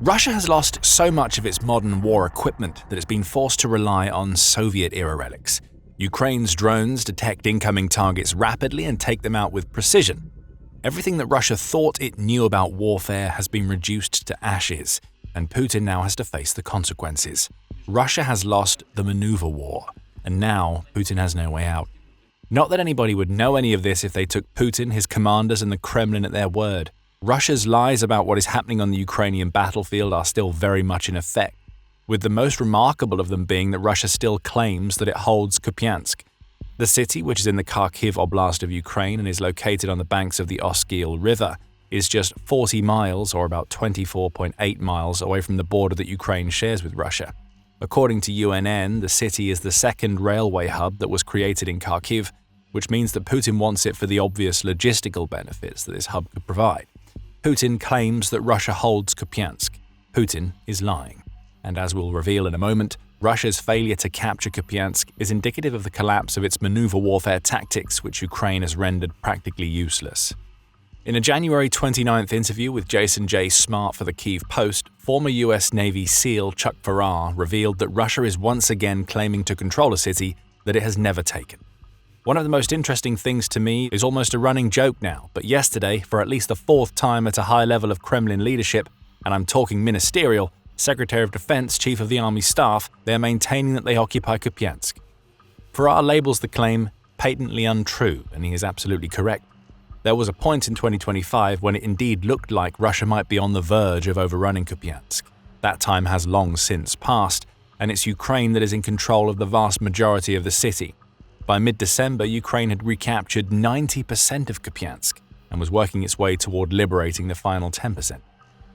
Russia has lost so much of its modern war equipment that it's been forced to rely on Soviet-era relics. Ukraine's drones detect incoming targets rapidly and take them out with precision. Everything that Russia thought it knew about warfare has been reduced to ashes, and Putin now has to face the consequences. Russia has lost the maneuver war, and now Putin has no way out. Not that anybody would know any of this if they took Putin, his commanders, and the Kremlin at their word. Russia's lies about what is happening on the Ukrainian battlefield are still very much in effect, with the most remarkable of them being that Russia still claims that it holds Kupyansk. The city, which is in the Kharkiv Oblast of Ukraine and is located on the banks of the Oskil River, is just 40 miles, or about 24.8 miles, away from the border that Ukraine shares with Russia. According to UNN, the city is the second railway hub that was created in Kharkiv, which means that Putin wants it for the obvious logistical benefits that this hub could provide. Putin claims that Russia holds Kupyansk. Putin is lying. And as we'll reveal in a moment, Russia's failure to capture Kupyansk is indicative of the collapse of its maneuver warfare tactics, which Ukraine has rendered practically useless. In a January 29th interview with Jason J. Smart for the Kyiv Post, former US Navy SEAL Chuck Farrar revealed that Russia is once again claiming to control a city that it has never taken. One of the most interesting things to me is almost a running joke now, but yesterday, for at least the fourth time at a high level of Kremlin leadership, and I'm talking ministerial, Secretary of Defense, Chief of the Army Staff, they are maintaining that they occupy Kupyansk. Farrar labels the claim patently untrue, and he is absolutely correct. There was a point in 2025 when it indeed looked like Russia might be on the verge of overrunning Kupyansk. That time has long since passed, and it's Ukraine that is in control of the vast majority of the city. By mid-December, Ukraine had recaptured 90% of Kupyansk and was working its way toward liberating the final 10%.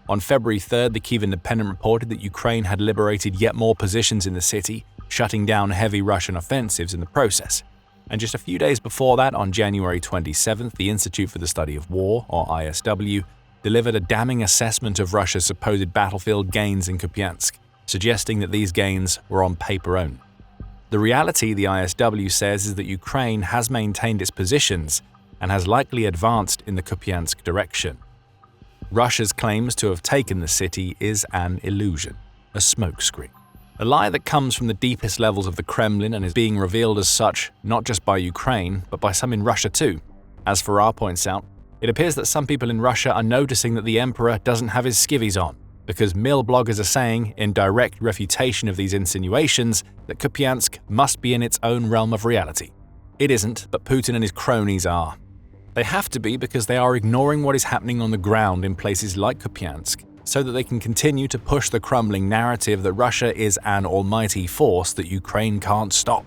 On February 3rd, the Kyiv Independent reported that Ukraine had liberated yet more positions in the city, shutting down heavy Russian offensives in the process. And just a few days before that, on January 27th, the Institute for the Study of War, or ISW, delivered a damning assessment of Russia's supposed battlefield gains in Kupyansk, suggesting that these gains were on paper only. The reality, the ISW says, is that Ukraine has maintained its positions and has likely advanced in the Kupyansk direction. Russia's claims to have taken the city is an illusion, a smokescreen. A lie that comes from the deepest levels of the Kremlin and is being revealed as such not just by Ukraine, but by some in Russia too. As Farrar points out, it appears that some people in Russia are noticing that the emperor doesn't have his skivvies on, because mill bloggers are saying, in direct refutation of these insinuations, that Kupyansk must be in its own realm of reality. It isn't, but Putin and his cronies are. They have to be because they are ignoring what is happening on the ground in places like Kupyansk, so that they can continue to push the crumbling narrative that Russia is an almighty force that Ukraine can't stop.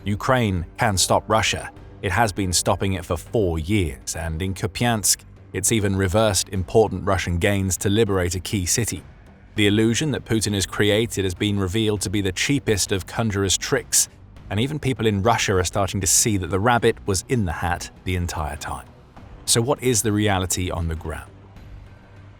Ukraine can stop Russia. It has been stopping it for 4 years, and in Kupyansk, it's even reversed important Russian gains to liberate a key city. The illusion that Putin has created has been revealed to be the cheapest of conjurers' tricks, and even people in Russia are starting to see that the rabbit was in the hat the entire time. So what is the reality on the ground?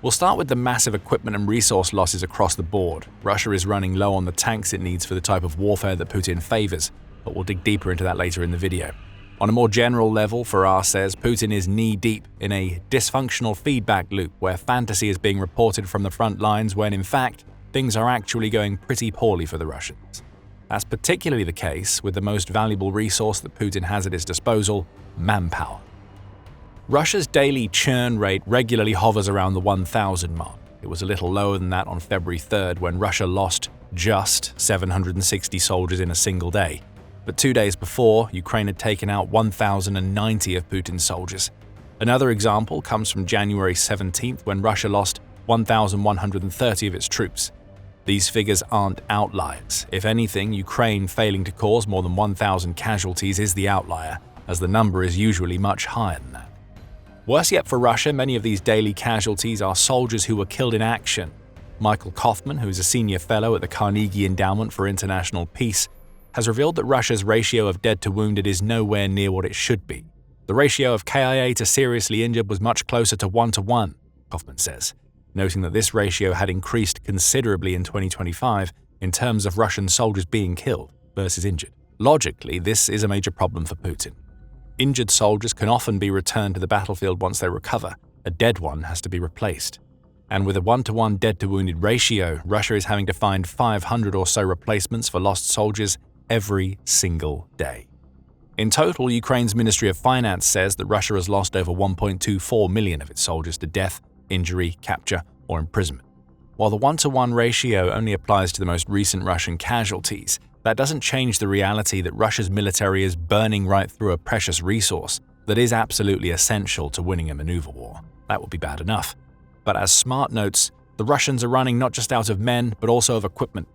We'll start with the massive equipment and resource losses across the board. Russia is running low on the tanks it needs for the type of warfare that Putin favors, but we'll dig deeper into that later in the video. On a more general level, Farrar says Putin is knee-deep in a dysfunctional feedback loop where fantasy is being reported from the front lines when, in fact, things are actually going pretty poorly for the Russians. That's particularly the case with the most valuable resource that Putin has at his disposal, manpower. Russia's daily churn rate regularly hovers around the 1,000 mark. It was a little lower than that on February 3rd when Russia lost just 760 soldiers in a single day. But 2 days before, Ukraine had taken out 1,090 of Putin's soldiers. Another example comes from January 17th when Russia lost 1,130 of its troops. These figures aren't outliers. If anything, Ukraine failing to cause more than 1,000 casualties is the outlier, as the number is usually much higher than that. Worse yet for Russia, many of these daily casualties are soldiers who were killed in action. Michael Kaufman, who is a senior fellow at the Carnegie Endowment for International Peace, has revealed that Russia's ratio of dead to wounded is nowhere near what it should be. The ratio of KIA to seriously injured was much closer to 1-to-1, Kaufman says, noting that this ratio had increased considerably in 2025 in terms of Russian soldiers being killed versus injured. Logically, this is a major problem for Putin. Injured soldiers can often be returned to the battlefield once they recover. A dead one has to be replaced. And with a 1-to-1 dead-to-wounded ratio, Russia is having to find 500 or so replacements for lost soldiers every single day. In total, Ukraine's Ministry of Finance says that Russia has lost over 1.24 million of its soldiers to death, injury, capture, or imprisonment. While the 1-to-1 ratio only applies to the most recent Russian casualties, that doesn't change the reality that Russia's military is burning right through a precious resource that is absolutely essential to winning a maneuver war. That would be bad enough. But as Smart notes, the Russians are running not just out of men, but also of equipment.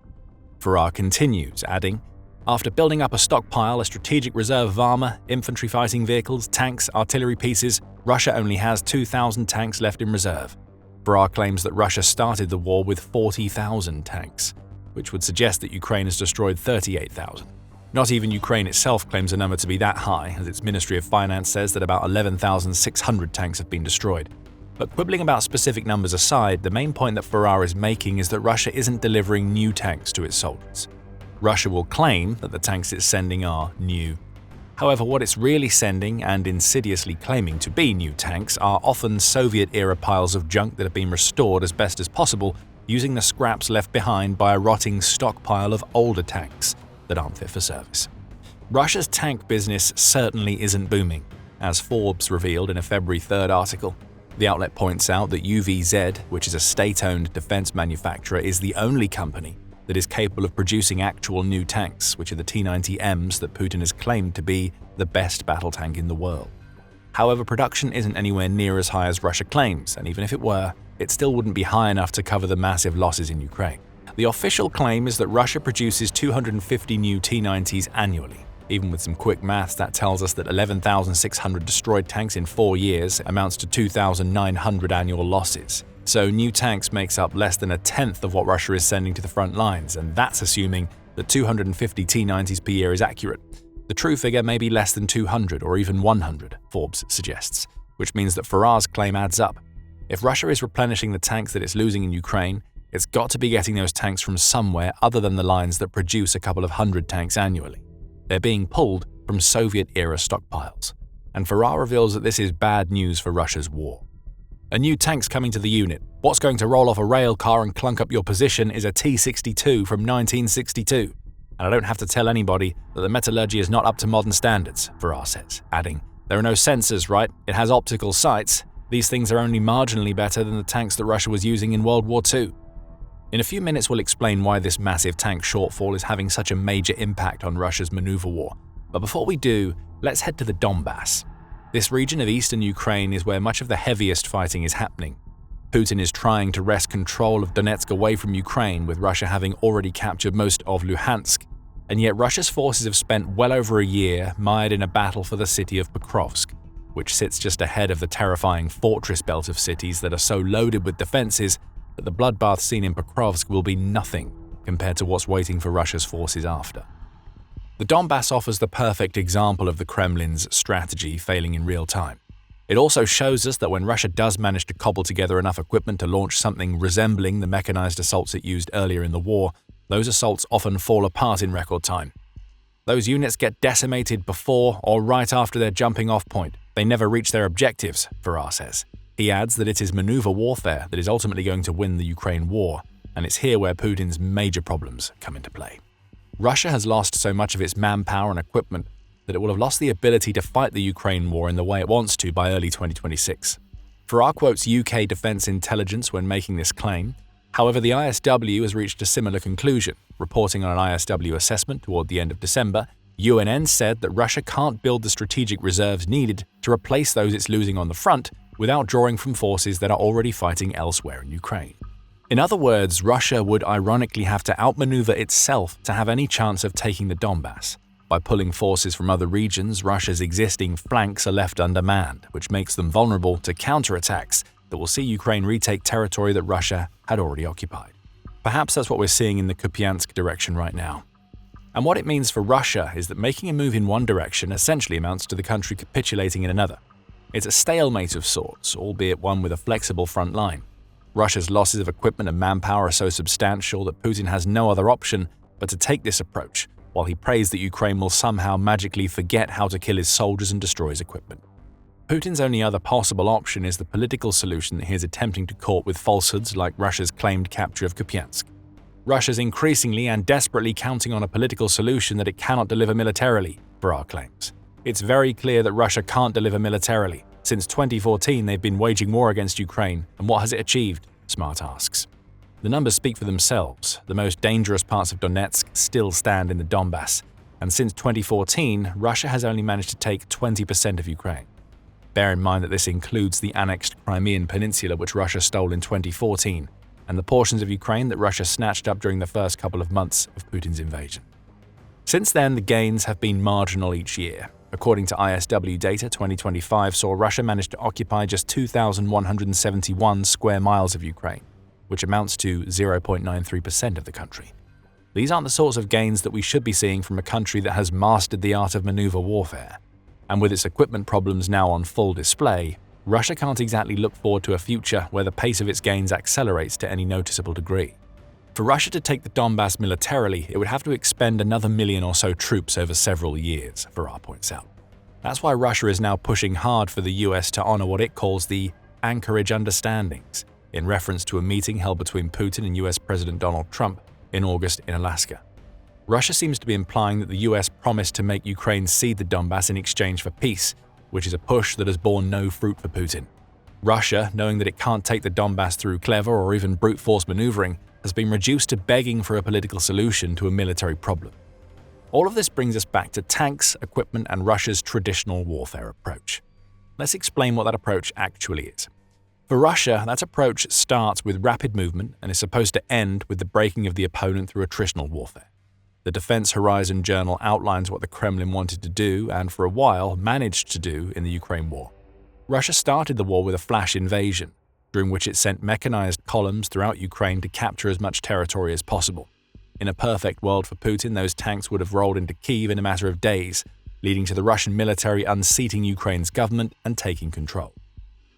Farrar continues, adding, "After building up a stockpile, a strategic reserve of armor, infantry fighting vehicles, tanks, artillery pieces, Russia only has 2,000 tanks left in reserve." Farrar claims that Russia started the war with 40,000 tanks, which would suggest that Ukraine has destroyed 38,000. Not even Ukraine itself claims the number to be that high, as its Ministry of Finance says that about 11,600 tanks have been destroyed. But quibbling about specific numbers aside, the main point that Farrar is making is that Russia isn't delivering new tanks to its soldiers. Russia will claim that the tanks it's sending are new. However, what it's really sending, and insidiously claiming to be new tanks, are often Soviet-era piles of junk that have been restored as best as possible using the scraps left behind by a rotting stockpile of older tanks that aren't fit for service. Russia's tank business certainly isn't booming, as Forbes revealed in a February 3rd article. The outlet points out that UVZ, which is a state-owned defense manufacturer, is the only company that is capable of producing actual new tanks, which are the T-90Ms that Putin has claimed to be the best battle tank in the world. However, production isn't anywhere near as high as Russia claims, and even if it were, it still wouldn't be high enough to cover the massive losses in Ukraine. The official claim is that Russia produces 250 new T-90s annually. Even with some quick maths, that tells us that 11,600 destroyed tanks in 4 years amounts to 2,900 annual losses. So new tanks makes up less than a tenth of what Russia is sending to the front lines, and that's assuming that 250 T-90s per year is accurate. The true figure may be less than 200 or even 100, Forbes suggests, which means that Farrar's claim adds up. If Russia is replenishing the tanks that it's losing in Ukraine, it's got to be getting those tanks from somewhere other than the lines that produce a couple of hundred tanks annually. They're being pulled from Soviet-era stockpiles. And Farrar reveals that this is bad news for Russia's war. A new tank's coming to the unit. What's going to roll off a rail car and clunk up your position is a T-62 from 1962. And I don't have to tell anybody that the metallurgy is not up to modern standards, Farrar says, adding, "There are no sensors, right? It has optical sights. These things are only marginally better than the tanks that Russia was using in World War II." In a few minutes, we'll explain why this massive tank shortfall is having such a major impact on Russia's maneuver war. But before we do, let's head to the Donbas. This region of eastern Ukraine is where much of the heaviest fighting is happening. Putin is trying to wrest control of Donetsk away from Ukraine, with Russia having already captured most of Luhansk. And yet Russia's forces have spent well over a year mired in a battle for the city of Pokrovsk, which sits just ahead of the terrifying fortress belt of cities that are so loaded with defenses that the bloodbath seen in Pokrovsk will be nothing compared to what's waiting for Russia's forces after. The Donbas offers the perfect example of the Kremlin's strategy failing in real time. It also shows us that when Russia does manage to cobble together enough equipment to launch something resembling the mechanized assaults it used earlier in the war, those assaults often fall apart in record time. Those units get decimated before or right after their jumping off point. They never reach their objectives, Farrar says. He adds that it is maneuver warfare that is ultimately going to win the Ukraine war, and it's here where Putin's major problems come into play. Russia has lost so much of its manpower and equipment that it will have lost the ability to fight the Ukraine war in the way it wants to by early 2026. Farrar quotes UK defense intelligence when making this claim. However, the ISW has reached a similar conclusion. Reporting on an ISW assessment toward the end of December, UNN said that Russia can't build the strategic reserves needed to replace those it's losing on the front without drawing from forces that are already fighting elsewhere in Ukraine. In other words, Russia would ironically have to outmaneuver itself to have any chance of taking the Donbas. By pulling forces from other regions, Russia's existing flanks are left undermanned, which makes them vulnerable to counterattacks that will see Ukraine retake territory that Russia had already occupied. Perhaps that's what we're seeing in the Kupyansk direction right now. And what it means for Russia is that making a move in one direction essentially amounts to the country capitulating in another. It's a stalemate of sorts, albeit one with a flexible front line. Russia's losses of equipment and manpower are so substantial that Putin has no other option but to take this approach, while he prays that Ukraine will somehow magically forget how to kill his soldiers and destroy his equipment. Putin's only other possible option is the political solution that he is attempting to court with falsehoods like Russia's claimed capture of Kupyansk. Russia's increasingly and desperately counting on a political solution that it cannot deliver militarily, for our claims. It's very clear that Russia can't deliver militarily. Since 2014, they've been waging war against Ukraine, and what has it achieved? Smart asks. The numbers speak for themselves. The most dangerous parts of Donetsk still stand in the Donbas, and since 2014, Russia has only managed to take 20% of Ukraine. Bear in mind that this includes the annexed Crimean Peninsula, which Russia stole in 2014, and the portions of Ukraine that Russia snatched up during the first couple of months of Putin's invasion. Since then, the gains have been marginal each year. According to ISW data, 2025 saw Russia manage to occupy just 2,171 square miles of Ukraine, which amounts to 0.93% of the country. These aren't the sorts of gains that we should be seeing from a country that has mastered the art of maneuver warfare. And with its equipment problems now on full display, Russia can't exactly look forward to a future where the pace of its gains accelerates to any noticeable degree. For Russia to take the Donbas militarily, it would have to expend another million or so troops over several years, Farrar points out. That's why Russia is now pushing hard for the US to honor what it calls the Anchorage Understandings, in reference to a meeting held between Putin and US President Donald Trump in August in Alaska. Russia seems to be implying that the US promised to make Ukraine cede the Donbas in exchange for peace, which is a push that has borne no fruit for Putin. Russia, knowing that it can't take the Donbas through clever or even brute force maneuvering, has been reduced to begging for a political solution to a military problem. All of this brings us back to tanks, equipment, and Russia's traditional warfare approach. Let's explain what that approach actually is. For Russia, that approach starts with rapid movement and is supposed to end with the breaking of the opponent through attritional warfare. The Defense Horizon Journal outlines what the Kremlin wanted to do and, for a while, managed to do in the Ukraine war. Russia started the war with a flash invasion, during which it sent mechanized columns throughout Ukraine to capture as much territory as possible. In a perfect world for Putin, those tanks would have rolled into Kyiv in a matter of days, leading to the Russian military unseating Ukraine's government and taking control.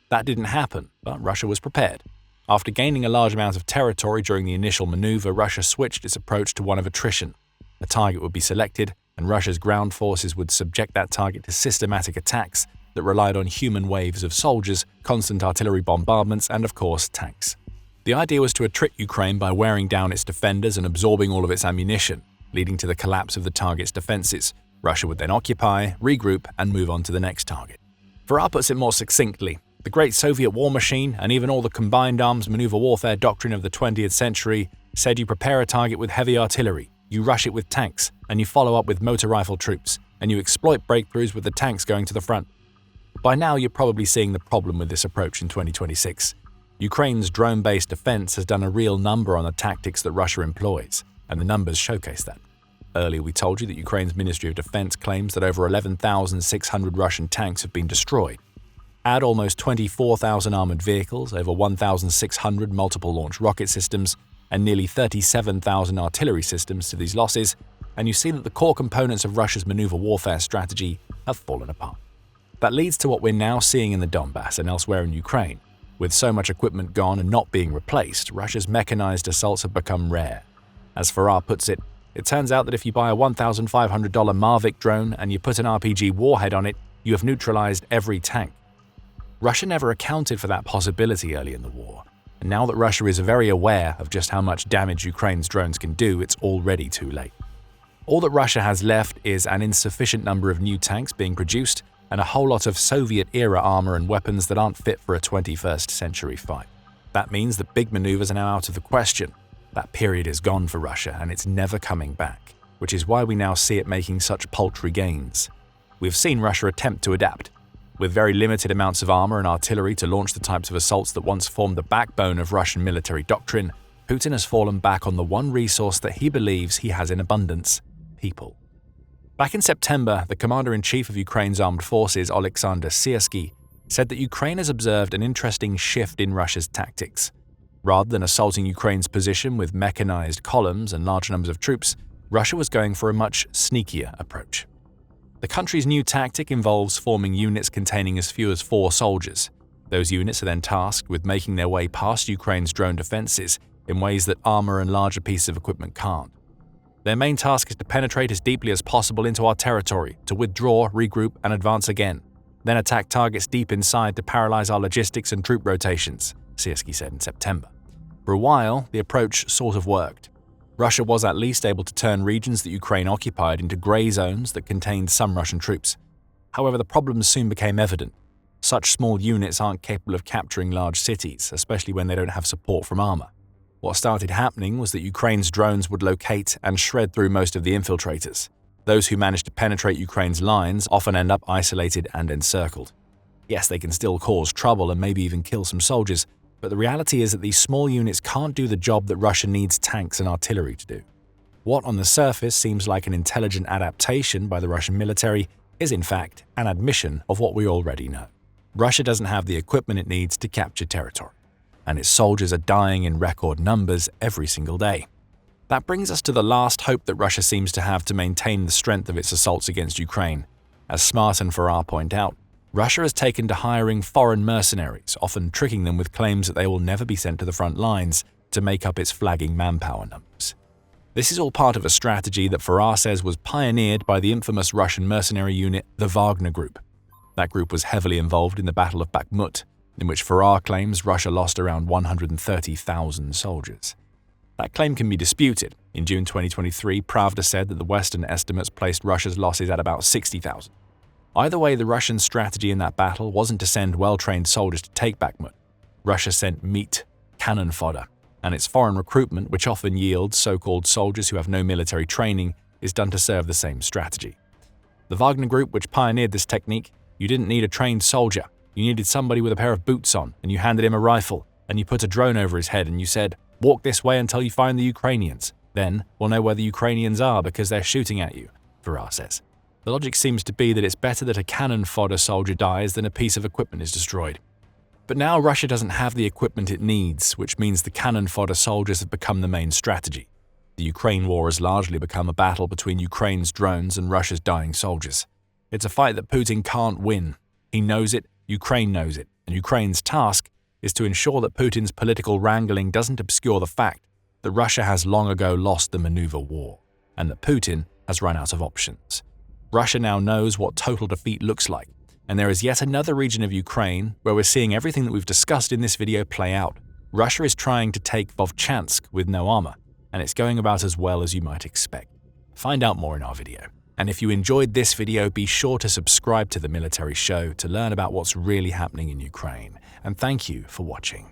That didn't happen, but Russia was prepared. After gaining a large amount of territory during the initial maneuver, Russia switched its approach to one of attrition. A target would be selected, and Russia's ground forces would subject that target to systematic attacks that relied on human waves of soldiers, constant artillery bombardments, and of course, tanks. The idea was to attrit Ukraine by wearing down its defenders and absorbing all of its ammunition, leading to the collapse of the target's defenses. Russia would then occupy, regroup, and move on to the next target. Farrar puts it more succinctly. The great Soviet war machine, and even all the combined arms maneuver warfare doctrine of the 20th century, said you prepare a target with heavy artillery, you rush it with tanks, and you follow up with motor rifle troops, and you exploit breakthroughs with the tanks going to the front. By now, you're probably seeing the problem with this approach in 2026. Ukraine's drone-based defense has done a real number on the tactics that Russia employs, and the numbers showcase that. Earlier, we told you that Ukraine's Ministry of Defense claims that over 11,600 Russian tanks have been destroyed. Add almost 24,000 armored vehicles, over 1,600 multiple-launch rocket systems, and nearly 37,000 artillery systems to these losses, and you see that the core components of Russia's maneuver warfare strategy have fallen apart. That leads to what we're now seeing in the Donbas and elsewhere in Ukraine. With so much equipment gone and not being replaced, Russia's mechanized assaults have become rare. As Farrar puts it, it turns out that if you buy a $1,500 Mavic drone and you put an RPG warhead on it, you have neutralized every tank. Russia never accounted for that possibility early in the war, and now that Russia is very aware of just how much damage Ukraine's drones can do, it's already too late. All that Russia has left is an insufficient number of new tanks being produced and a whole lot of Soviet-era armor and weapons that aren't fit for a 21st century fight. That means that big maneuvers are now out of the question. That period is gone for Russia, and it's never coming back, which is why we now see it making such paltry gains. We've seen Russia attempt to adapt. With very limited amounts of armor and artillery to launch the types of assaults that once formed the backbone of Russian military doctrine, Putin has fallen back on the one resource that he believes he has in abundance: people. Back in September, the commander-in-chief of Ukraine's armed forces, Oleksandr Syrskyi, said that Ukraine has observed an interesting shift in Russia's tactics. Rather than assaulting Ukraine's position with mechanized columns and large numbers of troops, Russia was going for a much sneakier approach. The country's new tactic involves forming units containing as few as 4 soldiers. Those units are then tasked with making their way past Ukraine's drone defenses in ways that armor and larger pieces of equipment can't. Their main task is to penetrate as deeply as possible into our territory, to withdraw, regroup, and advance again. then attack targets deep inside to paralyze our logistics and troop rotations, Sierski said in September. For a while, the approach sort of worked. Russia was at least able to turn regions that Ukraine occupied into grey zones that contained some Russian troops. However, the problems soon became evident. Such small units aren't capable of capturing large cities, especially when they don't have support from armor. What started happening was that Ukraine's drones would locate and shred through most of the infiltrators. Those who manage to penetrate Ukraine's lines often end up isolated and encircled. Yes, they can still cause trouble and maybe even kill some soldiers, but the reality is that these small units can't do the job that Russia needs tanks and artillery to do. What on the surface seems like an intelligent adaptation by the Russian military is in fact an admission of what we already know. Russia doesn't have the equipment it needs to capture territory, and its soldiers are dying in record numbers every single day. That brings us to the last hope that Russia seems to have to maintain the strength of its assaults against Ukraine. As Smart and Farrar point out, Russia has taken to hiring foreign mercenaries, often tricking them with claims that they will never be sent to the front lines to make up its flagging manpower numbers. This is all part of a strategy that Farrar says was pioneered by the infamous Russian mercenary unit, the Wagner Group. That group was heavily involved in the Battle of Bakhmut, in which Farrar claims Russia lost around 130,000 soldiers. That claim can be disputed. In June 2023, Pravda said that the Western estimates placed Russia's losses at about 60,000. Either way, the Russian strategy in that battle wasn't to send well-trained soldiers to take Bakhmut. Russia sent meat, cannon fodder, and its foreign recruitment, which often yields so-called soldiers who have no military training, is done to serve the same strategy. The Wagner Group, which pioneered this technique, you didn't need a trained soldier. You needed somebody with a pair of boots on, and you handed him a rifle, and you put a drone over his head, and you said, "Walk this way until you find the Ukrainians. Then we'll know where the Ukrainians are because they're shooting at you," Farrar says. The logic seems to be that it's better that a cannon fodder soldier dies than a piece of equipment is destroyed. But now Russia doesn't have the equipment it needs, which means the cannon fodder soldiers have become the main strategy. The Ukraine war has largely become a battle between Ukraine's drones and Russia's dying soldiers. It's a fight that Putin can't win. He knows it, Ukraine knows it, and Ukraine's task is to ensure that Putin's political wrangling doesn't obscure the fact that Russia has long ago lost the maneuver war, and that Putin has run out of options. Russia now knows what total defeat looks like, and there is yet another region of Ukraine where we're seeing everything that we've discussed in this video play out. Russia is trying to take Vovchansk with no armor, and it's going about as well as you might expect. Find out more in our video. And if you enjoyed this video, be sure to subscribe to The Military Show to learn about what's really happening in Ukraine. And thank you for watching.